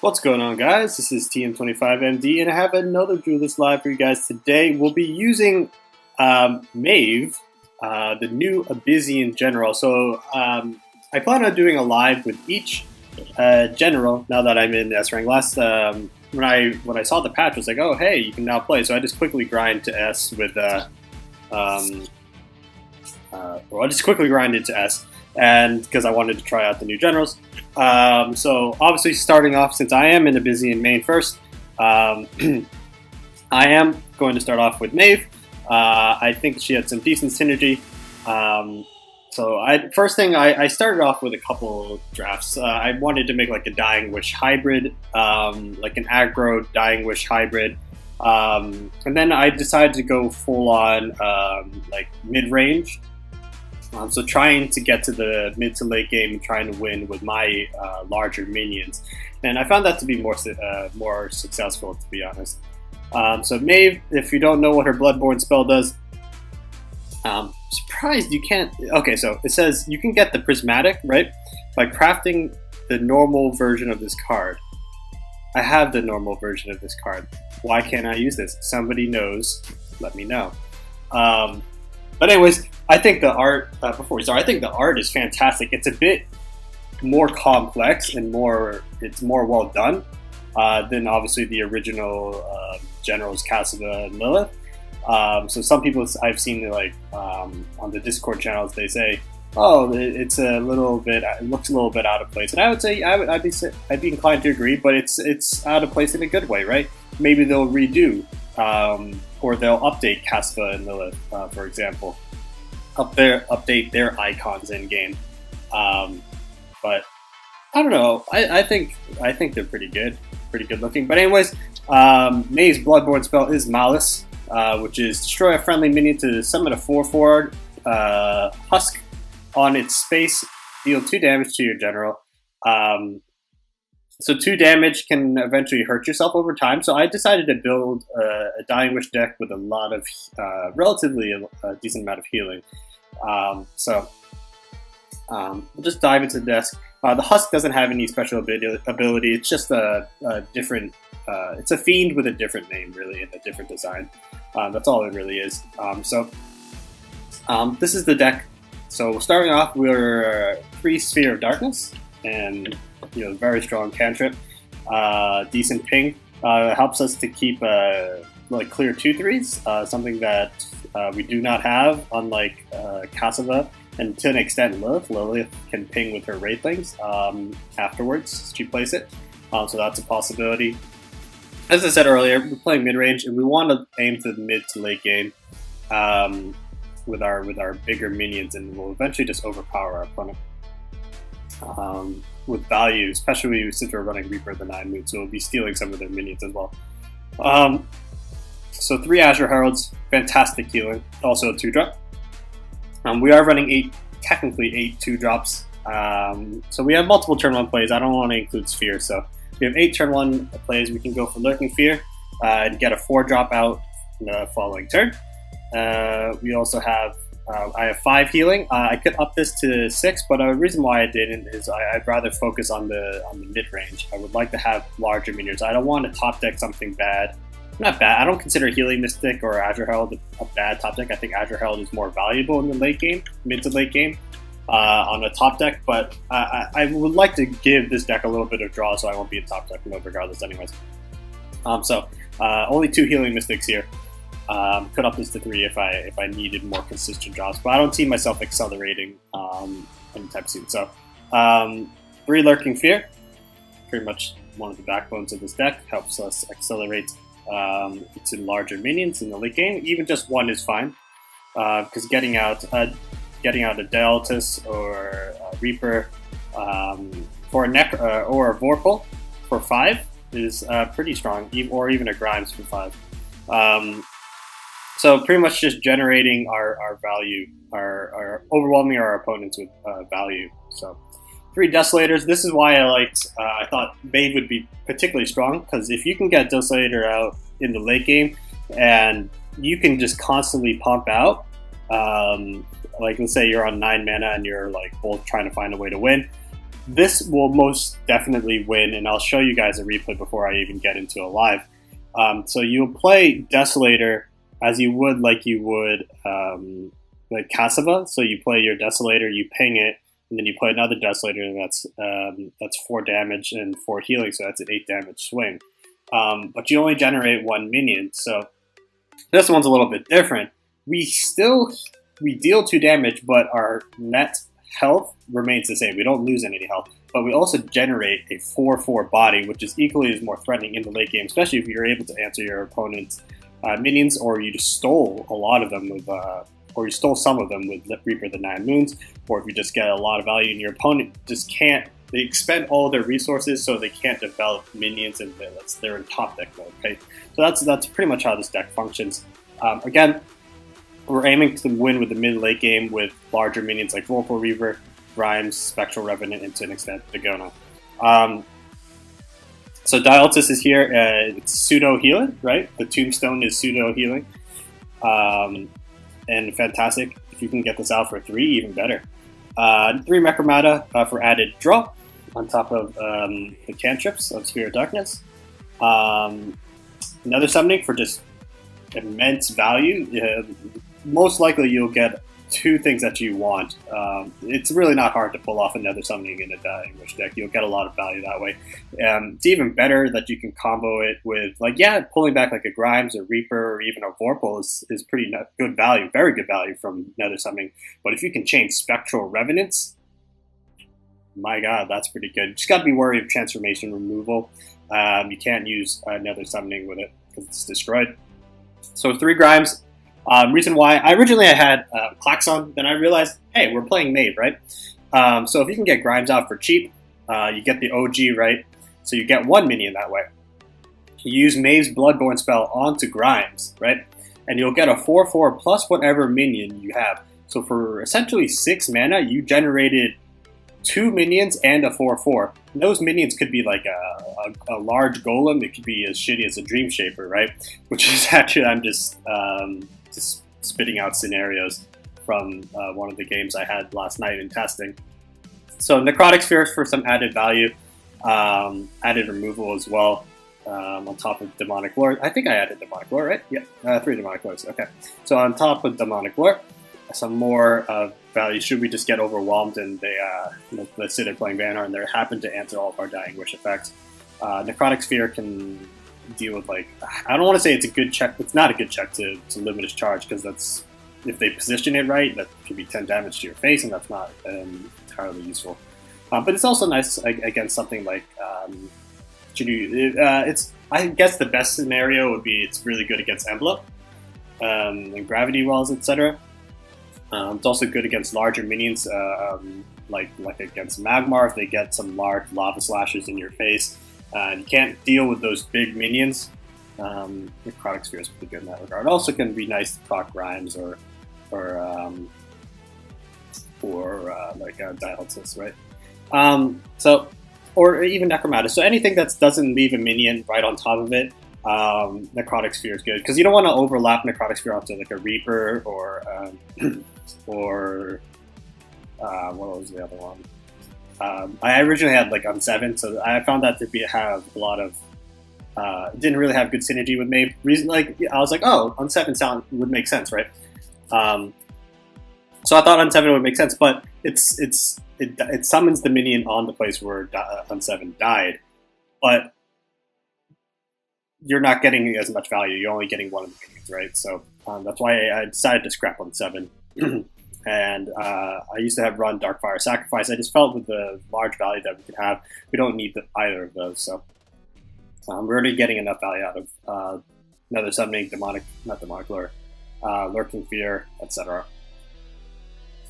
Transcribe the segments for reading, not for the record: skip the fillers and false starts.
What's going on, guys? This is TM25MD, and I have another Duelyst live for you guys today. We'll be using Maehv, the new Abyssian general. So I plan on doing a live with each general now that I'm in S rank. Last when I saw the patch, I was like, oh hey, you can now play. So I just quickly grind to S with I just quickly grinded to S, and because I wanted to try out the new generals. So obviously starting off, since I am in Abyssian main first, I am going to start off with Maehv. I think she had some decent synergy. First thing, I started off with a couple drafts. I wanted to make like a Dying Wish hybrid, like an aggro Dying Wish hybrid. And then I decided to go full on like mid-range. So trying to get to the mid to late game and trying to win with my larger minions. And I found that to be more successful, to be honest. So Maehv, if you don't know what her Bloodborne spell does, surprised you can't... Okay, so it says you can get the Prismatic, right? By crafting the normal version of this card. I have the normal version of this card. Why can't I use this? Somebody knows, let me know. But anyways, I think the art, I think the art is fantastic. It's a bit more complex and it's more well done than obviously the original generals Cassava and Lilith. So some people I've seen like on the Discord channels, they say, oh, it's a little bit, it looks a little bit out of place. And I would say I'd be inclined to agree, but it's out of place in a good way, right? Maybe they'll redo or they'll update Cassava and Lilith, for example. Update their icons in game, but I don't know. I think they're pretty good looking. But anyways, Maehv's Bloodborne spell is Malice, which is destroy a friendly minion to summon a 4/4 husk on its space, deal 2 damage to your general. So 2 damage can eventually hurt yourself over time. So I decided to build a Dying Wish deck with a lot of relatively a decent amount of healing. We'll just dive into the desk. The husk doesn't have any special ability. It's just a different. It's a fiend with a different name, really, and a different design. That's all it really is. This is the deck. So starting off, we're 3 Sphere of Darkness, and very strong cantrip, decent ping, helps us to keep like clear 2/3s, something that we do not have, unlike Cassava, and to an extent Lilith can ping with her Wraithlings afterwards she plays it, so that's a possibility. As I said earlier, we're playing mid-range, and we want to aim to the mid to late game with our bigger minions, and we'll eventually just overpower our opponent. With value, especially since we're running Reaper of the Nine Moods, so we'll be stealing some of their minions as well. So 3 Azure Heralds, fantastic healing, also a 2-drop. We are running technically 8 2-drops. So we have multiple turn 1 plays. I don't want to include Sphere, so we have 8 turn 1 plays. We can go for Lurking Fear and get a 4-drop out in the following turn. We also have I have 5 healing. I could up this to 6, but the reason why I didn't is I'd rather focus on the mid range. I would like to have larger minions. I don't want to top deck something bad. Not bad. I don't consider Healing Mystic or Azure Herald a bad top deck. I think Azure Herald is more valuable in the late game, mid to late game, on the top deck. But I would like to give this deck a little bit of draw, so I won't be in top deck mode regardless, anyways. Only 2 Healing Mystics here. Could up this to 3 if I needed more consistent drops, but I don't see myself accelerating anytime soon. So 3 Lurking Fear, pretty much one of the backbones of this deck, helps us accelerate to larger minions in the late game. Even just 1 is fine, because getting out a Duelyst or a Reaper for a or a Vorpal for 5 is pretty strong, or even a Grimes for 5. So pretty much just generating our value, our overwhelming our opponents with value. So 3 Desolators. This is why I thought Maehv would be particularly strong, because if you can get Desolator out in the late game and you can just constantly pump out, like let's say you're on 9 mana and you're like both trying to find a way to win, this will most definitely win, and I'll show you guys a replay before I even get into a live. So you'll play Desolator as you would like Cassava. So you play your Desolator, you ping it, and then you play another Desolator, and that's 4 damage and 4 healing, so that's an 8 damage swing. But you only generate 1 minion, so this one's a little bit different. We deal 2 damage, but our net health remains the same. We don't lose any health, but we also generate a 4/4 body, which is equally as more threatening in the late game, especially if you're able to answer your opponent's minions, or you just stole a lot of them with, or you stole some of them with Reaper of the Nine Moons, or if you just get a lot of value and your opponent just can't, they expend all their resources, so they can't develop minions, and they're in top deck mode. Okay, so that's pretty much how this deck functions. Again, we're aiming to win with the mid-late game with larger minions like Vorpal Reaver, Grimes, Spectral Revenant, and to an extent Dagona. So Duelyst is here. It's pseudo healing, right? The Tombstone is pseudo healing, and fantastic. If you can get this out for 3, even better. 3 Necromata for added draw on top of the cantrips of Sphere of Darkness. Another summoning for just immense value. Most likely you'll get 2 things that you want. It's really not hard to pull off another summoning in a Dying Wish deck. You'll get a lot of value that way. It's even better that you can combo it with, pulling back like a Grimes or Reaper or even a Vorpal is pretty good value, very good value from another summoning. But if you can chain Spectral Revenants, my god, that's pretty good. You just got to be wary of transformation removal. You can't use another summoning with it because it's destroyed. So 3 Grimes. Reason why, originally I had Klaxon, then I realized, hey, we're playing Maehv, right? So if you can get Grimes out for cheap, you get the OG, right? So you get 1 minion that way. You use Maehv's Bloodborne spell onto Grimes, right? And you'll get a 4/4 plus whatever minion you have. So for essentially 6 mana, you generated 2 minions and a 4/4. And those minions could be like a large golem. It could be as shitty as a Dream Shaper, right? Which is actually, I'm just spitting out scenarios from one of the games I had last night in testing. So Necrotic Spheres for some added value, added removal as well, on top of Demonic Lore. I think I added Demonic Lore, right? Yeah, 3 Demonic Lores. Okay, so on top of Demonic Lore, some more value should we just get overwhelmed and they let's say they're playing Vanguard and they happen to answer all of our Dying Wish effects. Necrotic Sphere can deal with, I don't want to say it's a good check. It's not a good check to limit his charge, because that's, if they position it right, that could be 10 damage to your face, and that's not entirely useful. But it's also nice against something like it's, I guess the best scenario would be it's really good against Envelope and Gravity Wells, etc. It's also good against larger minions, like against Magmar if they get some large lava slashes in your face. You can't deal with those big minions. Necrotic Sphere is pretty good in that regard. Also can be nice to proc Grimes or Duelyst, right? Or even Necromata. So anything that doesn't leave a minion right on top of it, Necrotic Sphere is good, because you don't want to overlap Necrotic Sphere onto like a Reaper or what was the other one? I originally had on 7, so I found that to have a lot of didn't really have good synergy with Maehv. I was like, oh, on 7 would make sense, right? So I thought on 7 would make sense, but it summons the minion on the place where on 7 died, but you're not getting as much value. You're only getting 1 of the minions, right? So that's why I decided to scrap on 7. And I used to have run Darkfire Sacrifice. I just felt with the large value that we could have, we don't need either of those. So we're already getting enough value out of another summoning, Lurking Fear, etc.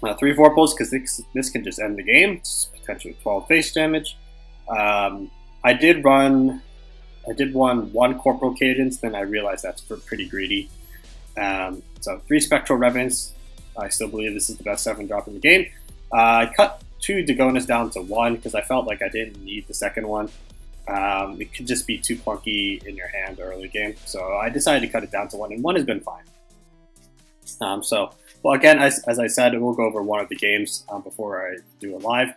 3 Vorpals, because this can just end the game. It's potentially 12 face damage. I did run 1 Corporal Cadence, then I realized that's pretty greedy. So 3 Spectral Revenants. I still believe this is the best 7-drop in the game. I cut 2 Dagonas down to 1 because I felt like I didn't need the second one. It could just be too clunky in your hand early game. So I decided to cut it down to 1, and 1 has been fine. Well, again, as I said, we'll go over one of the games before I do a live.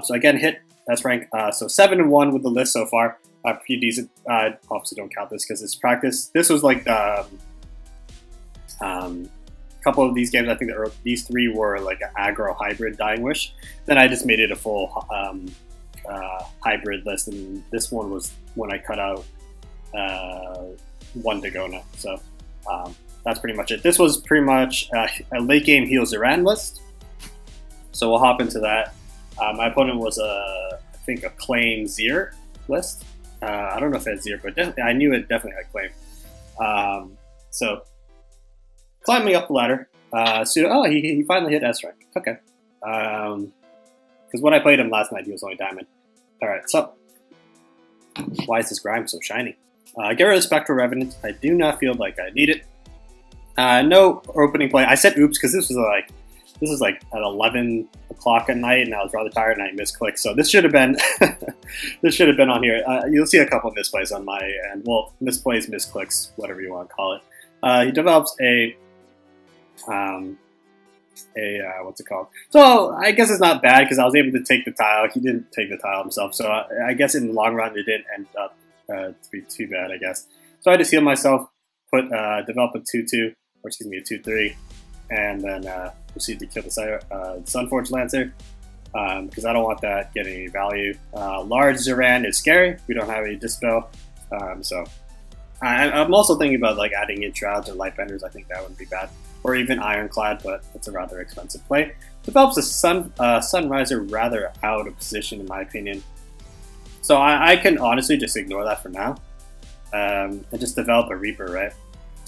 So again, hit S rank. So 7-1 with the list so far. Pretty decent. Obviously don't count this because it's practice. This was like the couple of these games. I think these 3 were like an aggro hybrid Dying Wish. Then I just made it a full hybrid list, and this one was when I cut out 1 to go now. So that's pretty much it. This was pretty much a late game heal Zoran list. So we'll hop into that. My opponent was I think a Claim Zir list. I don't know if it had Zir, but I knew it definitely had Claim. So climbing up the ladder. He finally hit S rank. Okay. Because when I played him last night, he was only Diamond. Alright, so why is this Grime so shiny? Get rid of Spectral Revenant. I do not feel like I need it. No opening play. I said oops because this was like at 11 o'clock at night, and I was rather tired, and I misclicked. So this should have been on here. You'll see a couple of misplays on my end. Well, misplays, misclicks, whatever you want to call it. He develops a what's it called? So I guess it's not bad because I was able to take the tile. He didn't take the tile himself, so I guess in the long run it didn't end up to be too bad, I guess. So I had to heal myself, develop a 2-2, or excuse me, a 2-3, and then proceed to kill the Sunforged Lancer because I don't want that getting any value. Large Zoran is scary. We don't have any Dispel, so I'm also thinking about like adding in Shrouds or Lightbenders. I think that wouldn't be bad. Or even Ironclad, but it's a rather expensive play. Develops a Sunriser rather out of position in my opinion. So I can honestly just ignore that for now. And just develop a Reaper, right?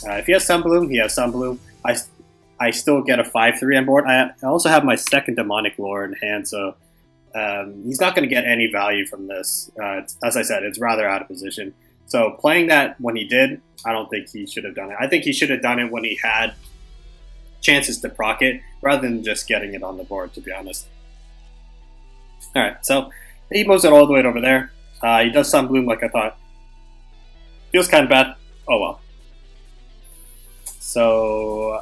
If he has Sunbloom, he has Sunbloom. I still get a 5-3 on board. I also have my second Demonic Lore in hand, so he's not going to get any value from this. As I said, it's rather out of position. So playing that when he did, I don't think he should have done it. I think he should have done it when he had chances to proc it, rather than just getting it on the board, to be honest. Alright, so he moves it all the way over there. He does Sunbloom like I thought. Feels kind of bad. Oh well. So,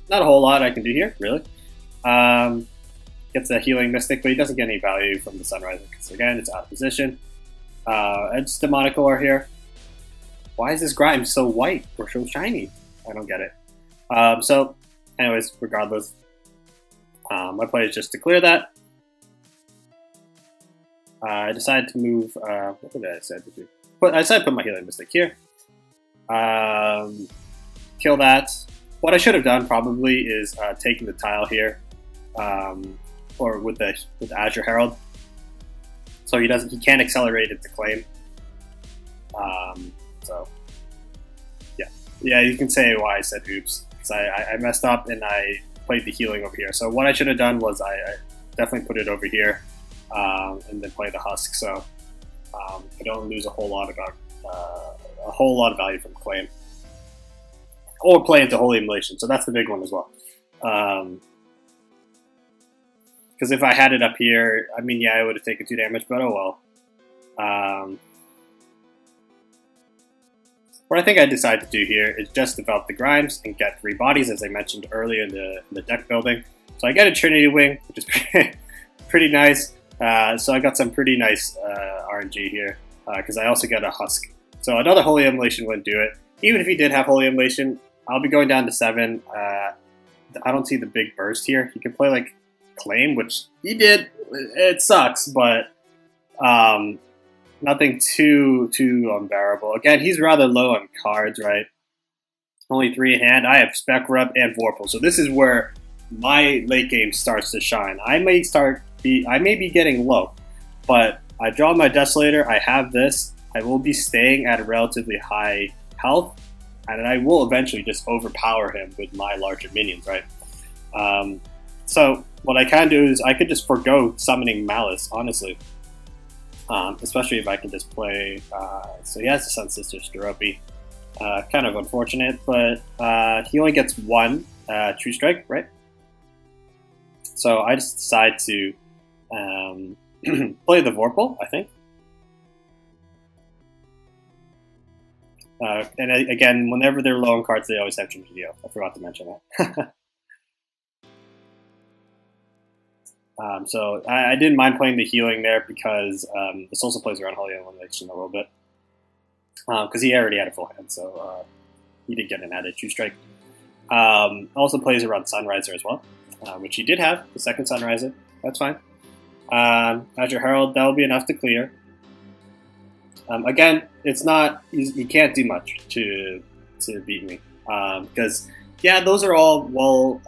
not a whole lot I can do here, really. Gets a Healing Mystic, but he doesn't get any value from the Sunrise, because again, it's out of position. It's Demonic Lore here. Why is this Grime so white or so shiny? I don't get it. So, anyways, regardless, my play is just to clear that. I decided to move. What did I decide to do? I decided to put my Healing Mystic here. Kill that. What I should have done probably is taking the tile here, or with the Azure Herald, so he can't accelerate it to claim. So yeah, you can say why I said oops. I messed up and I played the healing over here. So what I should have done was I definitely put it over here and then play the husk. So I don't lose a whole lot of value from claim or play into Holy Immolation. So that's the big one as well. Because if I had it up here, I mean, yeah, I would have taken 2 damage, but oh well. What I think I decided to do here is just develop the Grimes and get 3 bodies, as I mentioned earlier in the deck building. So I get a Trinity Wing, which is pretty nice. So I got some pretty nice RNG here, because I also get a Husk. So another Holy Immolation wouldn't do it. Even if he did have Holy Immolation, I'll be going down to 7. I don't see the big burst here. He can play like Claim, which he did. It sucks, but nothing too unbearable. Again, he's rather low on cards, right? Only 3 in hand. I have Spec Rub and Vorpal, so this is where my late game starts to shine. I may be getting low, but I draw my Desolator. I have this. I will be staying at a relatively high health, and I will eventually just overpower him with my larger minions, right? So what I can do is I could just forgo summoning Malice, honestly. Especially if I can just play, so he has the Sun Sisters Steropi. Kind of unfortunate, but he only gets 1 True Strike, right? So I just decide to play the Vorpal, I think. And again, whenever they're low on cards, they always have Trinity. I forgot to mention that. So I didn't mind playing the healing there because this also plays around Holy Elimination a little bit. Because he already had a full hand, so he did get an added 2-strike. Also plays around Sunriser as well, which he did have, the second Sunriser. That's fine. Azure Herald, that will be enough to clear. Again, it's not, he can't do much to beat me. Because, yeah, those are all well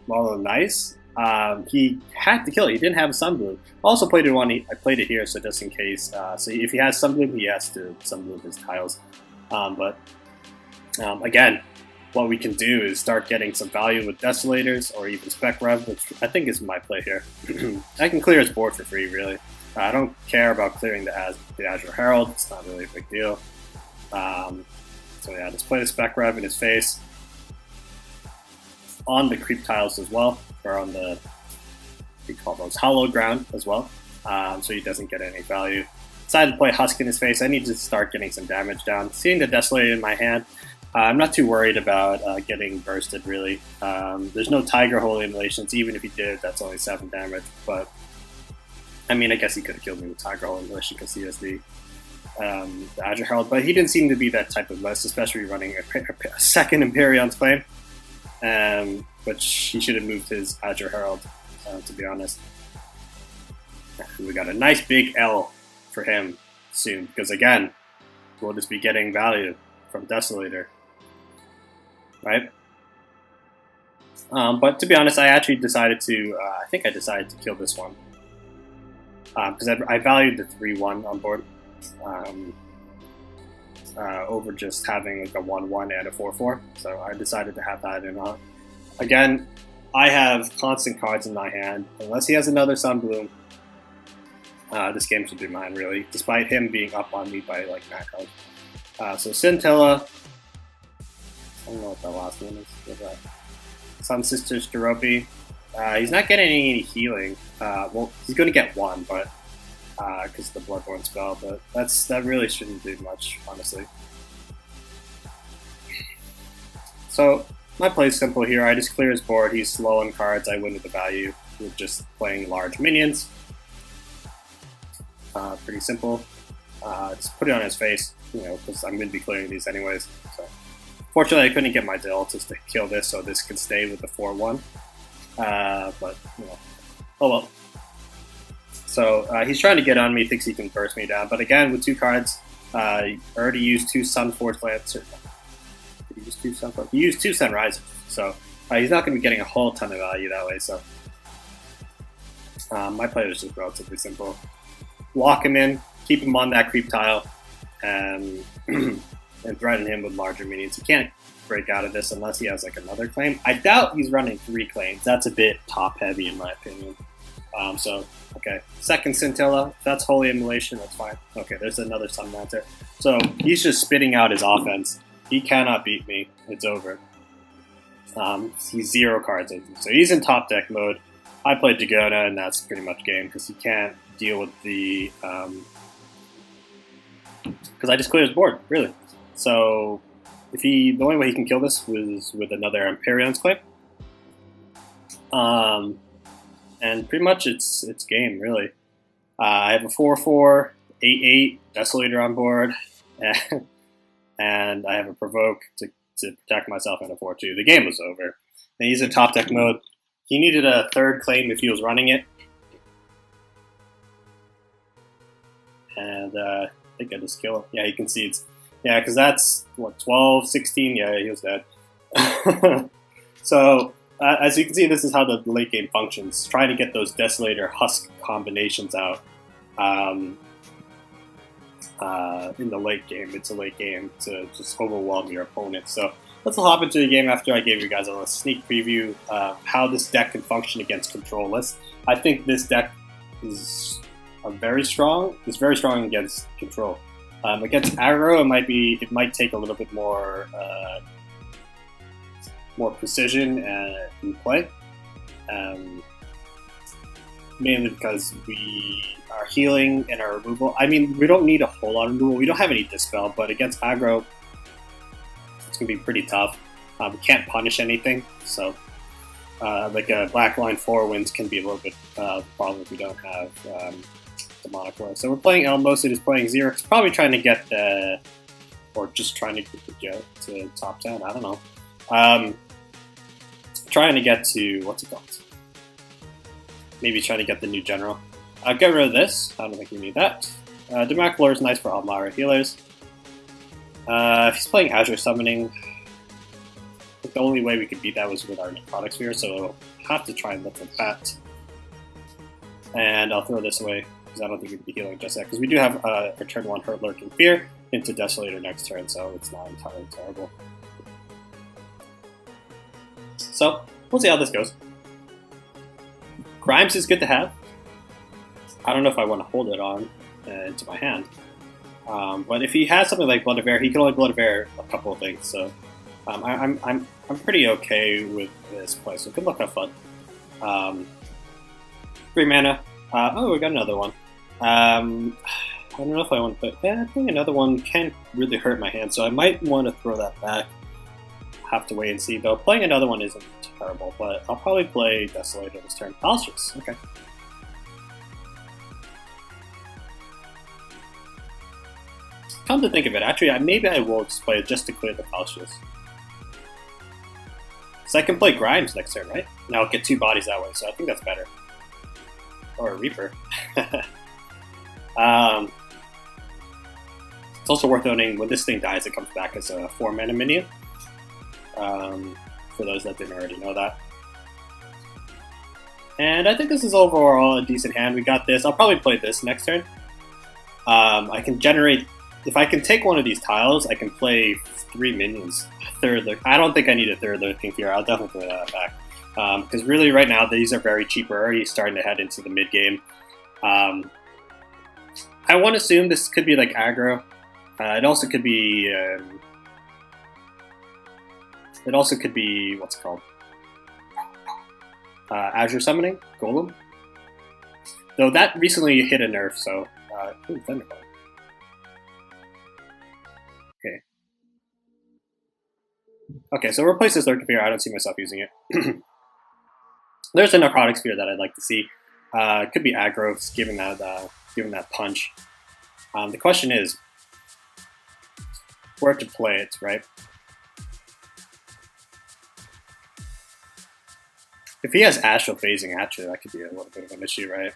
and nice. He had to kill it. He didn't have a Sunbloom. Also played it I played it here, so just in case. So if he has Sunbloom, he has to Sunbloom his tiles. Again, what we can do is start getting some value with Desolators or even Spec Rev, which I think is my play here. I can clear his board for free, really. I don't care about clearing the Azure Herald. It's not really a big deal. So yeah, just play the Spec Rev in his face. On the creep tiles as well, or on the, we call those hollow ground as well, so he doesn't get any value. Decided to play Husk in his face. I need to start getting some damage down. Seeing the Desolator in my hand, I'm not too worried about getting bursted, really. There's no Tiger Holy Immolations. Even if he did, that's only 7 damage. But, I mean, I guess he could have killed me with Tiger Holy Immolation because he has the Azure Herald. But he didn't seem to be that type of list, especially running a second Emperion's Claim. Which he should have moved his Azure Herald, to be honest. We got a nice big L for him soon, because again, we'll just be getting value from Desolator, right? But to be honest, I actually decided to, I think I decided to kill this one. Because I valued the 3-1 on board. Over just having like a 1-1 and a 4-4, so I decided to have that in on. Again, I have constant cards in my hand. Unless he has another Sunbloom, this game should be mine, really, despite him being up on me by like 9 health. So Scintilla, I don't know what that last one is. What's that? Sun Sister Steropi. He's not getting any healing. Well, he's going to get 1, but because of the Bloodborne spell, but that really shouldn't do much, honestly. So my play is simple here. I just clear his board. He's slow on cards. I win with the value with just playing large minions. Pretty simple. Just put it on his face, you know, because I'm going to be clearing these anyways. So fortunately, I couldn't get my Duelyst to kill this, so this could stay with the 4-1. But you know, oh well. So he's trying to get on me, thinks he can burst me down. But again, with 2 cards, he already used 2 Sunforged Lancer. Did he use 2 Sunforged? He used 2 Sunrisers. So he's not going to be getting a whole ton of value that way. So my play is just relatively simple. Lock him in, keep him on that creep tile, and threaten him with larger minions. He can't break out of this unless he has like another claim. I doubt he's running 3 claims. That's a bit top heavy in my opinion. So, okay, second Scintilla, if that's Holy Immolation, that's fine. Okay, there's another Sun Lancer. So, he's just spitting out his offense. He cannot beat me. It's over. He's 0 cards. So, he's in top deck mode. I played Jagona, and that's pretty much game, because he can't deal with the... Because I just cleared his board, really. So, the only way he can kill this was with another Emperion's Claim. And pretty much it's game, really. I have a 4-4, 8-8 Desolator on board, and I have a Provoke to protect myself in a 4-2. The game was over. And he's in top deck mode. He needed a 3rd claim if he was running it. And I think I just kill him. Yeah, he concedes. Yeah, because that's, what, 12, 16? Yeah, he was dead. So... as you can see, this is how the late game functions. Trying to get those Desolator Husk combinations out in the late game. It's a late game to just overwhelm your opponent. So let's hop into the game after I gave you guys a sneak preview of how this deck can function against control lists. I think this deck is very strong. It's very strong against control. Against aggro, it might take a little bit more precision in play, mainly because we are healing and our removal. I mean, we don't need a whole lot of removal. We don't have any Dispel, but against aggro, it's going to be pretty tough. We can't punish anything, so like a black line 4 wins can be a little bit of a problem if we don't have Demonic Lore. So we're playing El, mostly just playing Xerix, probably trying to get or just trying to get the Joe to top 10, I don't know. Trying to get to, what's it called? Maybe trying to get the new general. Get rid of this, I don't think we need that. Demonic Lore is nice for Almara healers. If he's playing Azure Summoning, I think the only way we could beat that was with our Necrotic Sphere, so we'll have to try and look for that. And I'll throw this away, because I don't think we can be healing just yet, because we do have a turn 1 Hurt Lurking Fear into Desolator next turn, so it's not entirely terrible. So, we'll see how this goes. Grimes is good to have. I don't know if I want to hold it on into my hand. But if he has something like Blood of Air, he can only Blood of Air a couple of things, so I'm pretty okay with this play, so good luck, have fun. 3 mana. Oh, we got another one. I don't know if I want to put... I think another one can really hurt my hand, so I might want to throw that back. Have to wait and see, though. Playing another one isn't terrible, but I'll probably play Desolator this turn. Falstress, okay. Come to think of it, actually, maybe I will just play it just to clear the Falstress. So I can play Grimes next turn, right? And I'll get 2 bodies that way, so I think that's better. Or a Reaper. It's also worth noting, when this thing dies, it comes back as a 4 mana minion. For those that didn't already know that. And I think this is overall a decent hand. We got this. I'll probably play this next turn. I can generate... If I can take one of these tiles, I can play 3 minions. I don't think I need a third Lurking Fear. I'll definitely throw that back. Because really right now, these are very cheap. We're already starting to head into the mid-game. I want to assume this could be like aggro. It also could be... what's it called? Azure Summoning, Golem. Though that recently hit a nerf, so... Thunderbolt. Okay. Okay, so replace this Lurking Fear. I don't see myself using it. There's a Necrotic Sphere that I'd like to see. It could be aggro, given that punch. The question is where to play it, right? If he has Astral Phasing, actually, that could be a little bit of an issue, right?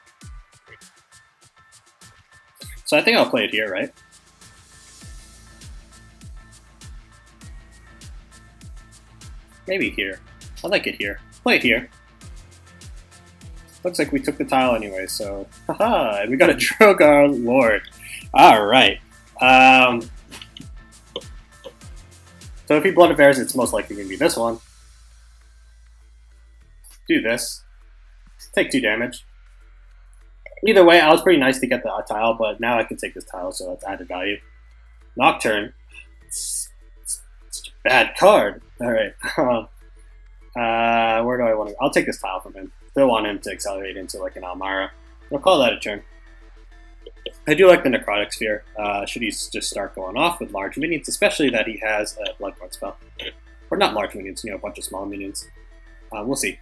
So I think I'll play it here, right? Maybe here. I like it here. Play it here. Looks like we took the tile anyway, so... Haha! And we got a Drogar Lord. Alright. So if he Blood of Airs, it's most likely going to be this one. Do this. Take 2 damage. Either way, I was pretty nice to get the tile, but now I can take this tile, so that's added value. Nocturne. It's a bad card. Alright. Where do I want to go? I'll take this tile from him. Still want him to accelerate into like an Almara. We'll call that a turn. I do like the Necrotic Sphere. Should he just start going off with large minions, especially that he has a Bloodborne spell. Or not large minions, you know, a bunch of small minions. We'll see.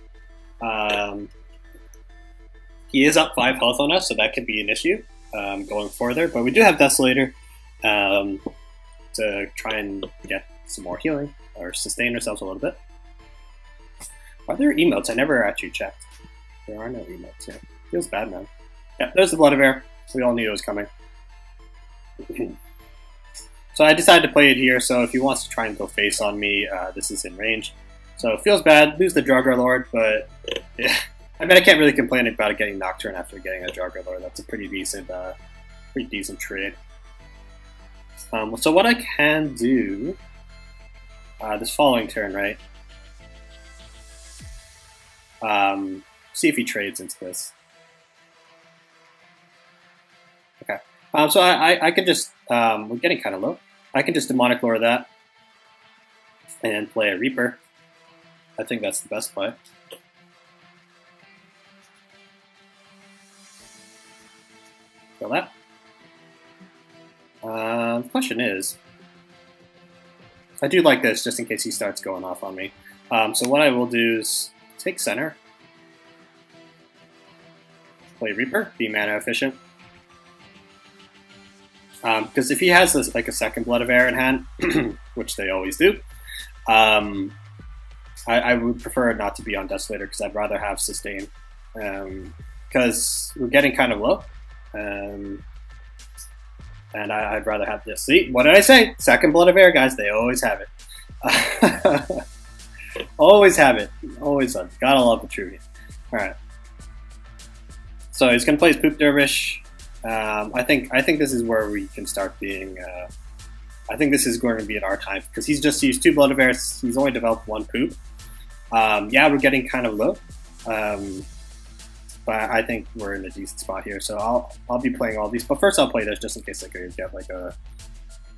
He is up 5 health on us, so that could be an issue going further. But we do have Desolator to try and get some more healing, or sustain ourselves a little bit. Are there emotes? I never actually checked. There are no emotes. Yeah. Feels bad, man. Yeah, there's the Blood of Air. We all knew it was coming. So I decided to play it here, so if he wants to try and go face on me, this is in range. So it feels bad, lose the Drogar Lord, but yeah. I mean, I can't really complain about it getting Nocturne after getting a Drogar Lord. That's a pretty decent trade. So what I can do, this following turn, right? See if he trades into this. Okay. So I can just, we're getting kind of low. I can just Demonic Lore that and play a Reaper. I think that's the best play. Feel that? The question is, I do like this just in case he starts going off on me. So what I will do is take center. Play Reaper, be mana efficient. Because if he has this, like a second Blood of Air in hand, which they always do, I would prefer it not to be on Desolator because I'd rather have Sustain. Because we're getting kind of low. And I'd rather have this. See, what did I say? Second Blood of Air, guys. They always have it. Always have it. Always done. Gotta love the True. Alright. So he's going to play his Poop Dervish. I think this is where we can start being. I think this is going to be at our time because he's just used 2 Blood of Airs. He's only developed 1 Poop. Yeah, we're getting kind of low, but I think we're in a decent spot here. So I'll be playing all these, but first I'll play this just in case I could get like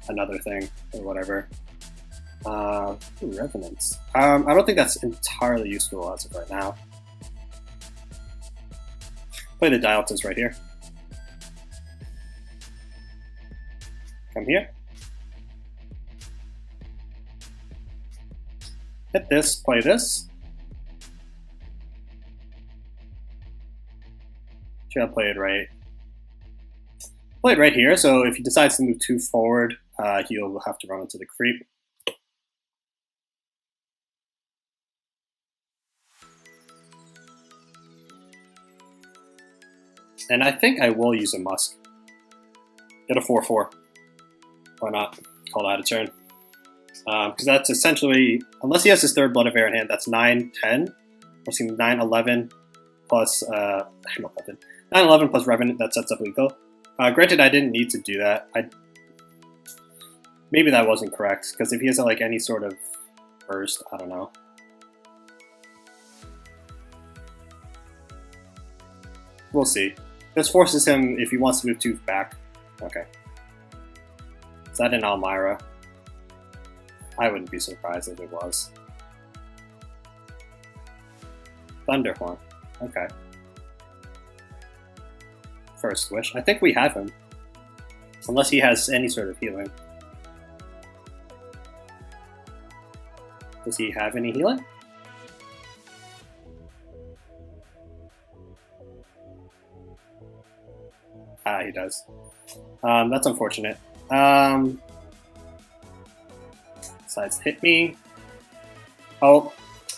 another thing or whatever. Revenants. I don't think that's entirely useful as of right now. Play the Dialtons right here. Come here. Hit this, play this. I'll play it right. Play it right here, so if he decides to move too forward, he'll have to run into the creep. And I think I will use a Musk. Get a 4/4. Why not? Call that a turn. Because that's essentially, unless he has his 3rd Blood of Air in hand, that's 9/10. We're seeing 9/11 plus 9/11 plus Revenant, that sets up lethal. Granted, I didn't need to do that. Maybe that wasn't correct, because if he has like any sort of burst, I don't know. We'll see. This forces him, if he wants to move 2 back. Okay. Is that an Almira? I wouldn't be surprised if it was. Thunderhorn. Okay. First Wish. I think we have him. Unless he has any sort of healing. Does he have any healing? Ah, he does. That's unfortunate. Decides to hit me. Oh,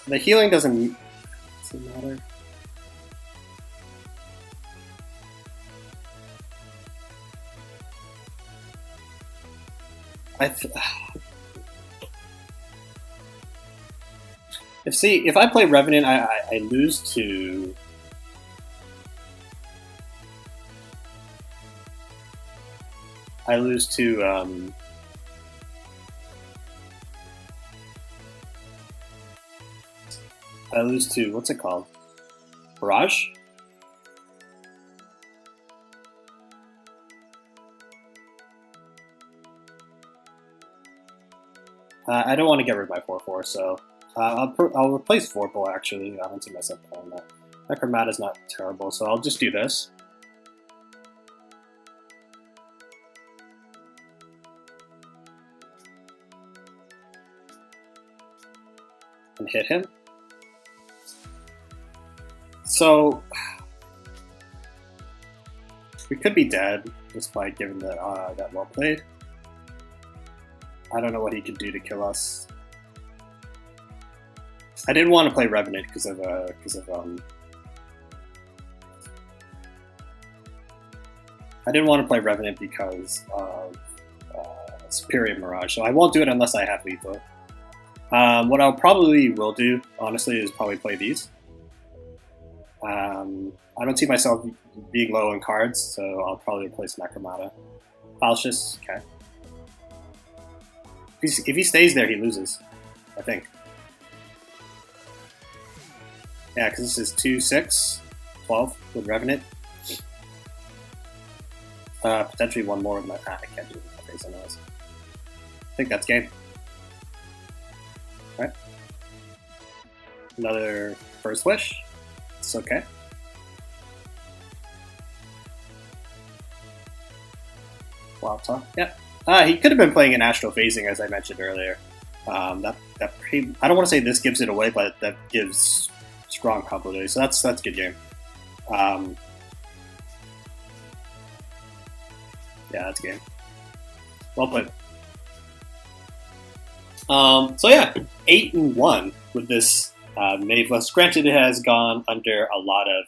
the healing doesn't matter. If I play Revenant, I lose to. I lose to what's it called? Barrage? I don't want to get rid of my 4/4, so I'll replace Vorpal actually. I don't see myself playing that. Necromata is not terrible, so I'll just do this. And hit him. So we could be dead just by giving that well played. I don't know what he could do to kill us. I didn't want to play Revenant because of I didn't want to play Revenant because of Superior Mirage, so I won't do it unless I have lethal. What I probably will do, honestly, is probably play these. I don't see myself being low in cards, so I'll probably replace Necromata. Falcius, okay. If he stays there, he loses, I think. Yeah, because this is 2/6, 12 with Revenant. Potentially one more with my... I can't do it with my face anyways. I think that's game. Alright. Another First Wish. It's okay. Wild Talk. Yeah. He could have been playing an Astral Phasing, as I mentioned earlier. I don't want to say this gives it away, but that gives strong couple of days. So that's a good game. Yeah, that's a game. Well played. So yeah, 8-1 with this Maehv list. Granted, it has gone under a lot of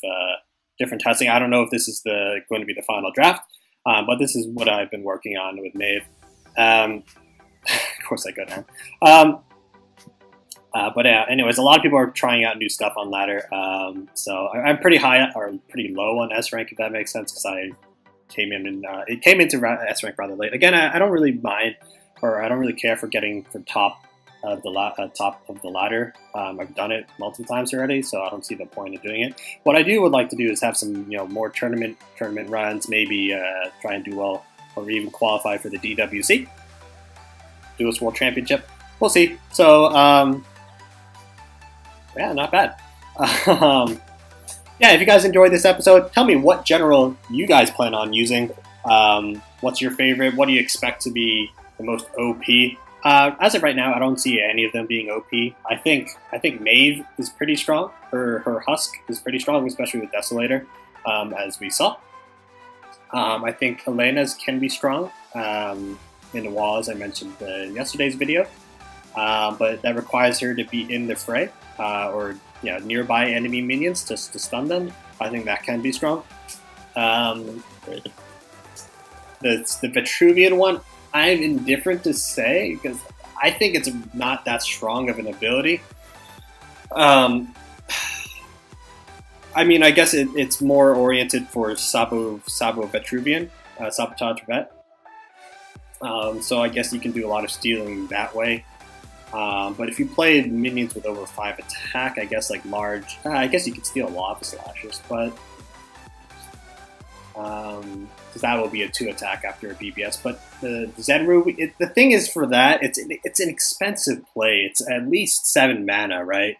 different testing. I don't know if this is going to be the final draft, but this is what I've been working on with Maehv. Of course, I go down. But yeah, anyways, a lot of people are trying out new stuff on ladder. So I'm pretty high or pretty low on S rank, if that makes sense, because I came in and it came into S rank rather late. Again, I don't really mind, or I don't really care for getting for top of the ladder. I've done it multiple times already, so I don't see the point of doing it. What I would like to do is have some, more tournament runs, maybe try and do well, or even qualify for the DWC, Duelyst World Championship. We'll see. So yeah, not bad. Yeah, if you guys enjoyed this episode, tell me what general you guys plan on using. What's your favorite? What do you expect to be the most OP? As of right now, I don't see any of them being OP. I think Maehv is pretty strong. Her Husk is pretty strong, especially with Desolator, as we saw. I think Helena's can be strong in the wall, as I mentioned in yesterday's video. But that requires her to be in the fray, or nearby enemy minions to stun them. I think that can be strong. The Vitruvian one, I'm indifferent to say, because I think it's not that strong of an ability. I mean, I guess it's more oriented for Sabo Vitruvian, Sabotage Vet. So I guess you can do a lot of stealing that way. But if you play minions with over 5 attack, I guess like large, I guess you could steal Lava Slashers, but because that will be a 2 attack after a BBS. But the Zenru, the thing is for that, it's an expensive play. It's at least 7 mana, right?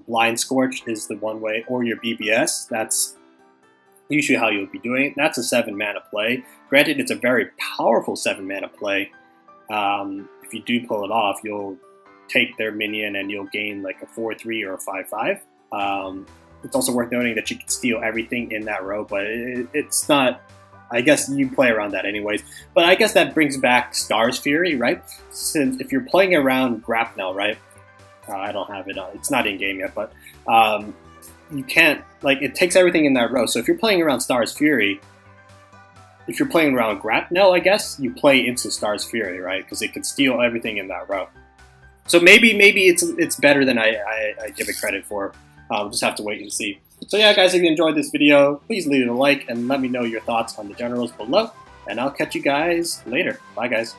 Blind Scorch is the one way, or your BBS. That's usually how you'll be doing it. That's a 7 mana play. Granted, it's a very powerful 7 mana play. If you do pull it off, you'll take their minion and you'll gain like a 4/3 or a 5/5. It's also worth noting that you can steal everything in that row, but it's not. I guess you play around that anyways. But I guess that brings back Star's Fury, right? Since if you're playing around Grapnel, right? I don't have it. It's not in game yet, but you can't, like, it takes everything in that row. So if you're playing around Star's Fury, if you're playing around Grapnel, I guess you play into Star's Fury, right? Because it can steal everything in that row. So maybe it's better than I give it credit for. We'll just have to wait and see. So yeah, guys, if you enjoyed this video, please leave a like and let me know your thoughts on the generals below. And I'll catch you guys later. Bye, guys.